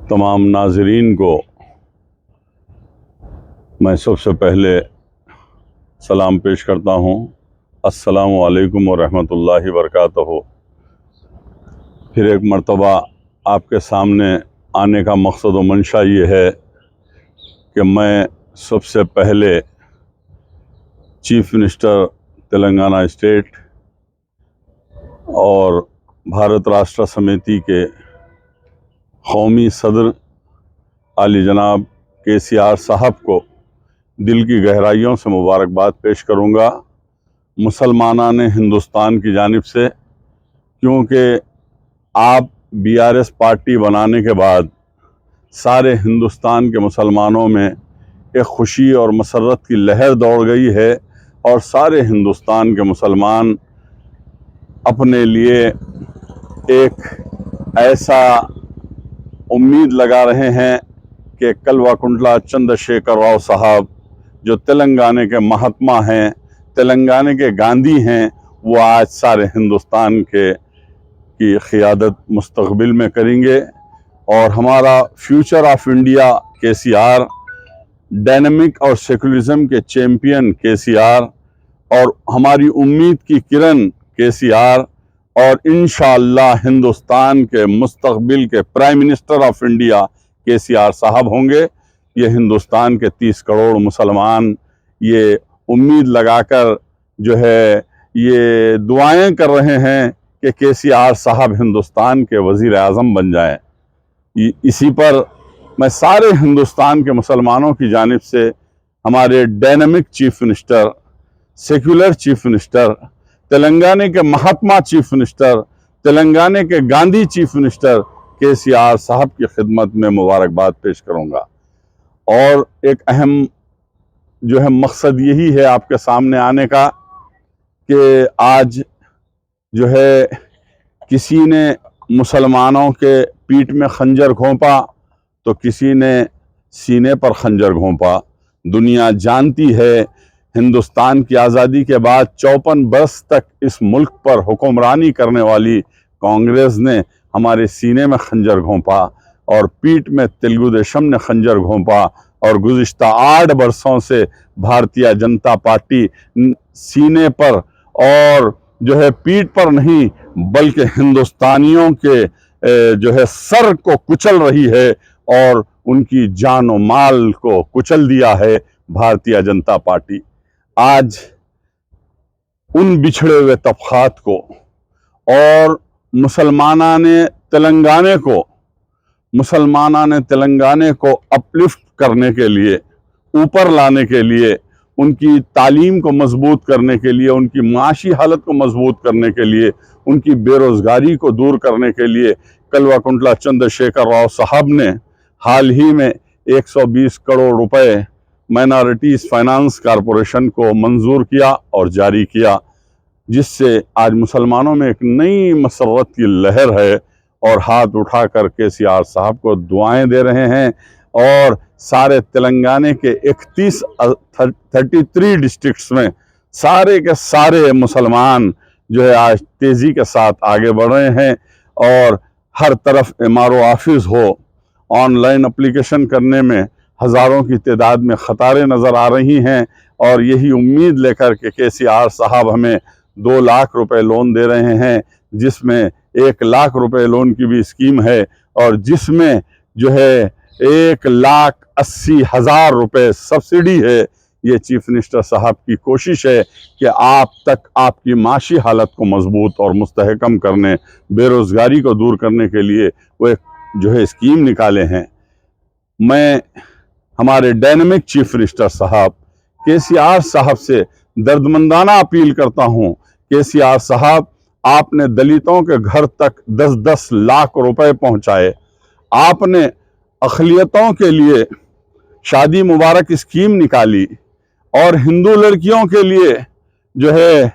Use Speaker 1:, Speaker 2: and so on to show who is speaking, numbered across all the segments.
Speaker 1: तमाम नाज़रीन को मैं सबसे पहले सलाम पेश करता हूँ। अस्सलामु अलैकुम व रहमतुल्लाहि व बरकातहू। फिर एक मर्तबा आपके सामने आने का मकसद व मंशा ये है कि मैं सबसे पहले चीफ मिनिस्टर तेलंगाना स्टेट और भारत राष्ट्र समिति के कौमी सदर आली जनाब KCR साहब को दिल की गहराइयों से मुबारकबाद पेश करूँगा मुसलमानान हिंदुस्तान की जानिब से, क्योंकि आप BRS पार्टी बनाने के बाद सारे हिंदुस्तान के मुसलमानों में एक खुशी और मसरत की लहर दौड़ गई है और सारे हिंदुस्तान के मुसलमान अपने लिए एक ऐसा उम्मीद लगा रहे हैं कि कल्वाकुंतला चंद्रशेखर राव साहब जो तेलंगाना के महात्मा हैं, तेलंगाना के गांधी हैं, वो आज सारे हिंदुस्तान की क़ियादत मुस्तक़बिल में करेंगे और हमारा future of India KCR, dynamic और सेकुलरिज्म के चैम्पियन KCR और हमारी उम्मीद की किरण KCR और इंशाअल्लाह हिंदुस्तान के मुस्तक़बिल के prime minister of India KCR साहब होंगे। ये हिंदुस्तान के 30 करोड़ मुसलमान ये उम्मीद लगाकर जो है ये दुआएं कर रहे हैं कि KCR साहब हिंदुस्तान के वज़ीर आज़म बन जाएं। इसी पर मैं सारे हिंदुस्तान के मुसलमानों की जानिब से हमारे dynamic chief minister, secular chief minister, Telangana के महात्मा चीफ मिनिस्टर, तेलंगाना के गांधी चीफ मिनिस्टर KCR साहब की खिदमत में मुबारकबाद पेश करूंगा। और एक अहम जो है मकसद यही है आपके सामने आने का कि आज जो है किसी ने मुसलमानों के पीठ में खंजर घोंपा तो किसी ने सीने पर खंजर घोंपा। दुनिया जानती है हिंदुस्तान की आज़ादी के बाद 54 बरस तक इस मुल्क पर हुक्मरानी करने वाली कांग्रेस ने हमारे सीने में खंजर घोंपा और पीठ में तेलुगु देशम ने खंजर घोंपा और गुज़िश्ता 8 बरसों से भारतीय जनता पार्टी सीने पर और जो है पीठ पर नहीं बल्कि हिंदुस्तानियों के जो है सर को कुचल रही है और उनकी जान और माल को कुचल दिया है भारतीय जनता पार्टी। आज उन बिछड़े हुए तबक़ात को और मुसलमानाने तेलंगाना को अपलिफ्ट करने के लिए, ऊपर लाने के लिए, उनकी तालीम को मजबूत करने के लिए, उनकी माशी हालत को मजबूत करने के लिए, उनकी बेरोज़गारी को दूर करने के लिए कल्वाकुंतला चंद्रशेखर राव साहब ने हाल ही में 120 करोड़ रुपए माइनॉरिटीज़ फाइनेंस कॉरपोरेशन को मंजूर किया और जारी किया, जिससे आज मुसलमानों में एक नई मसरत की लहर है और हाथ उठाकर KCR साहब को दुआएं दे रहे हैं। और सारे तेलंगाना के 33 डिस्ट्रिक्ट्स में सारे के सारे मुसलमान जो है आज तेज़ी के साथ आगे बढ़ रहे हैं और हर तरफ MRO ऑफिस हो, ऑनलाइन एप्लीकेशन करने में हज़ारों की तादाद में ख़तारें नज़र आ रही हैं और यही उम्मीद लेकर के KCR साहब हमें 2 लाख रुपए लोन दे रहे हैं, जिसमें 1 लाख रुपए लोन की भी स्कीम है और जिसमें जो है 1,80,000 रुपए सब्सिडी है। ये चीफ मिनिस्टर साहब की कोशिश है कि आप तक आपकी माशी हालत को मजबूत और मुस्तहकम करने, बेरोज़गारी को दूर करने के लिए वो एक जो है स्कीम निकाले हैं। मैं हमारे डायनामिक चीफ मिनिस्टर साहब KCR साहब से दर्दमंदाना अपील करता हूँ, KCR साहब आपने दलितों के घर तक 10-10 लाख रुपए पहुँचाए, आपने अक़लियतों के लिए शादी मुबारक स्कीम निकाली और हिंदू लड़कियों के लिए जो है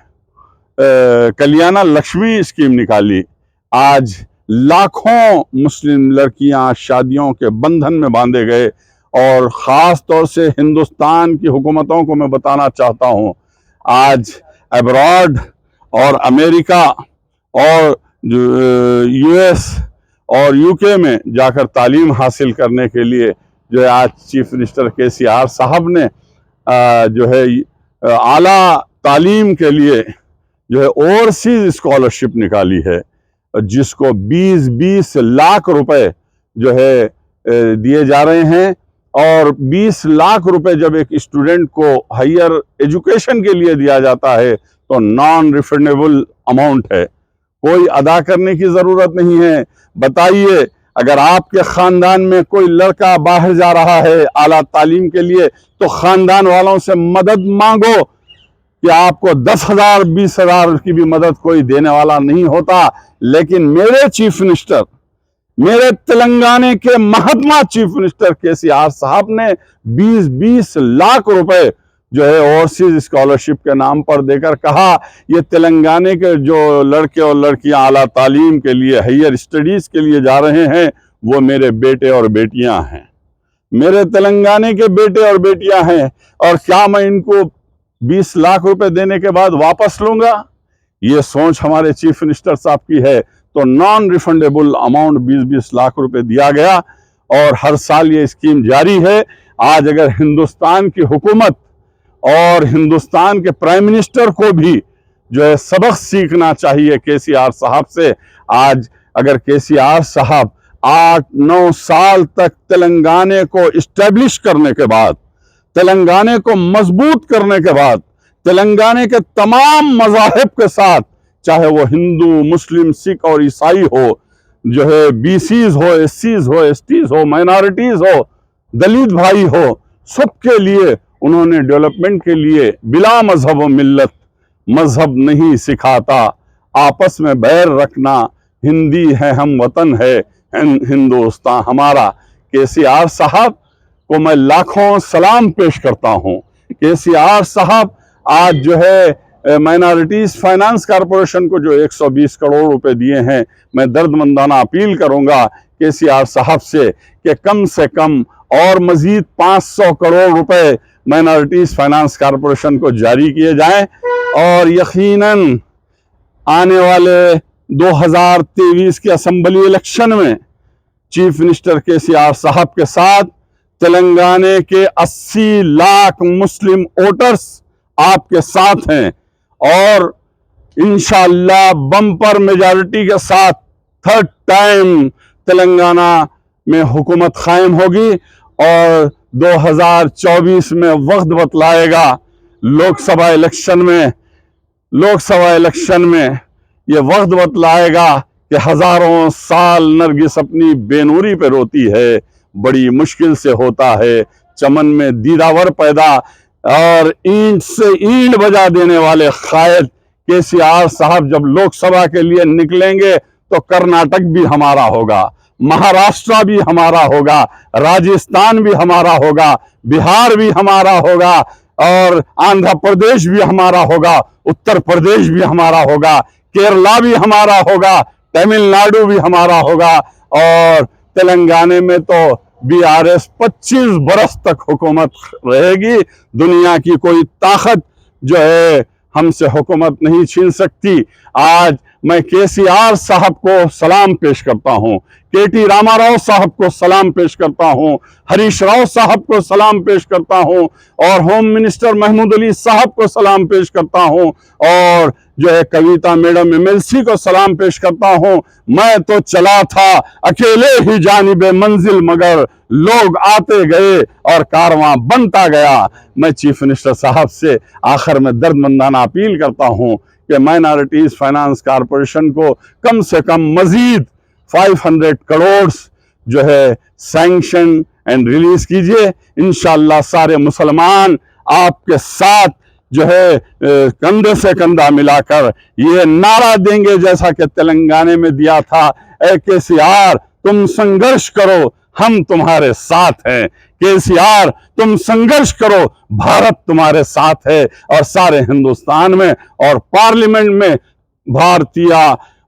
Speaker 1: कल्याण लक्ष्मी स्कीम निकाली। आज लाखों मुस्लिम लड़कियां शादियों के बंधन में बांधे गए और ख़ास तौर से हिंदुस्तान की हुकूमतों को मैं बताना चाहता हूं, आज अब्रॉड और अमेरिका और US और यूके में जाकर तालीम हासिल करने के लिए जो है आज चीफ मिनिस्टर KCR साहब ने जो है आला तालीम के लिए जो है ओवरसीज स्कॉलरशिप निकाली है, जिसको 20-20 लाख रुपए जो है दिए जा रहे हैं। और 20 लाख रुपए जब एक स्टूडेंट को हायर एजुकेशन के लिए दिया जाता है तो नॉन रिफंडेबल अमाउंट है, कोई अदा करने की ज़रूरत नहीं है। बताइए, अगर आपके ख़ानदान में कोई लड़का बाहर जा रहा है आला तालीम के लिए तो ख़ानदान वालों से मदद मांगो कि आपको 10,000 20,000 की भी मदद कोई देने वाला नहीं होता। लेकिन मेरे चीफ मिनिस्टर, मेरे तेलंगाना के महात्मा चीफ मिनिस्टर KCR साहब ने 20-20 लाख रुपए जो है ओवरसीज स्कॉलरशिप के नाम पर देकर कहा ये तेलंगाना के जो लड़के और लड़कियां आला तालीम के लिए हायर स्टडीज के लिए जा रहे हैं वो मेरे बेटे और बेटियां हैं, मेरे तेलंगाना के बेटे और बेटियां हैं। और क्या मैं इनको 20 लाख रुपए देने के बाद वापस लूंगा? ये सोच हमारे चीफ मिनिस्टर साहब की है। तो नॉन रिफंडेबल अमाउंट 20-20 लाख रुपए दिया गया और हर साल ये स्कीम जारी है। आज अगर हिंदुस्तान की हुकूमत और हिंदुस्तान के प्राइम मिनिस्टर को भी जो है सबक सीखना चाहिए KCR साहब से। आज अगर KCR साहब 8-9 साल तक तेलंगाना को इस्टेब्लिश करने के बाद, तेलंगाना को मजबूत करने के बाद, तेलंगाना के तमाम मज़ाहिब के साथ, चाहे वो हिंदू, मुस्लिम, सिख और ईसाई हो, जो है BCs हो, SCs हो, STs हो, माइनॉरिटीज हो, दलित भाई हो, सबके लिए उन्होंने डेवलपमेंट के लिए बिला मजहब व मिल्लत, मजहब नहीं सिखाता, आपस में बैर रखना, हिंदी है हम वतन है हिंदुस्तान हमारा। KCR साहब को मैं लाखों सलाम पेश करता हूँ। KCR साहब आज जो है माइनॉरिटीज फाइनेंस कॉरपोरेशन को जो 120 करोड़ रुपए दिए हैं, मैं दर्दमंदाना अपील करूंगा KCR साहब से कि कम से कम और मजीद 500 करोड़ रुपए माइनॉरिटीज फाइनेंस कॉरपोरेशन को जारी किए जाएं और यकीनन आने वाले 2023 के असेंबली इलेक्शन में चीफ मिनिस्टर KCR साहब के साथ तेलंगाना के 80 लाख मुस्लिम वोटर्स आपके साथ हैं और इंशाअल्लाह बम्पर मेजॉरिटी के साथ थर्ड टाइम तेलंगाना में हुकूमत कायम होगी। और 2024 में वक्त बतलाएगा, लोकसभा इलेक्शन में ये वक्त बतलाएगा कि हजारों साल नरगिस अपनी बेनूरी पे रोती है, बड़ी मुश्किल से होता है चमन में दीदावर पैदा। और ईंट से ईंट बजा देने वाले कायद KCR साहब जब लोकसभा के लिए निकलेंगे तो कर्नाटक भी हमारा होगा, महाराष्ट्र भी हमारा होगा, राजस्थान भी हमारा होगा, बिहार भी हमारा होगा और आंध्र प्रदेश भी हमारा होगा, उत्तर प्रदेश भी हमारा होगा, केरला भी हमारा होगा, तमिलनाडु भी हमारा होगा। और तेलंगाना में तो BRS 25 बरस तक हुकूमत रहेगी। दुनिया की कोई ताकत जो है हमसे हुकूमत नहीं छीन सकती। आज मैं KCR साहब को सलाम पेश करता हूँ, KT रामाराव साहब को सलाम पेश करता हूँ, हरीश राव साहब को सलाम पेश करता हूँ और होम मिनिस्टर महमूद अली साहब को सलाम पेश करता हूँ और जो है कविता मैडम MLC को सलाम पेश करता हूँ। मैं तो चला था अकेले ही जानिबे मंजिल, मगर लोग आते गए और कारवां बनता गया। मैं चीफ मिनिस्टर साहब से आखिर में दर्दमंदाना अपील करता हूँ कि माइनॉरिटीज फाइनेंस कॉरपोरेशन को कम से कम मजीद 500 करोड़ जो है सैंक्शन एंड रिलीज कीजिए। इंशाअल्लाह सारे मुसलमान आपके साथ जो है कंधे से कंधा मिलाकर ये नारा देंगे जैसा कि तेलंगाना में दिया था, ए KCR तुम संघर्ष करो, हम तुम्हारे साथ हैं। KCR तुम संघर्ष करो, भारत तुम्हारे साथ है। और सारे हिंदुस्तान में और पार्लियामेंट में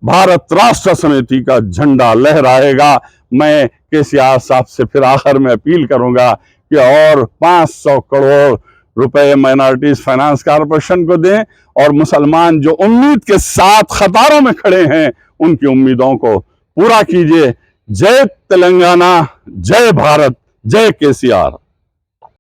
Speaker 1: भारत राष्ट्र समिति का झंडा लहराएगा। मैं KCR साहब से फिर आखिर में अपील करूंगा कि और 500 करोड़ रुपए माइनॉरिटीज फाइनेंस कॉरपोरेशन को दें और मुसलमान जो उम्मीद के साथ कतारों में खड़े हैं उनकी उम्मीदों को पूरा कीजिए। जय तेलंगाना, जय भारत, जय केसीआर।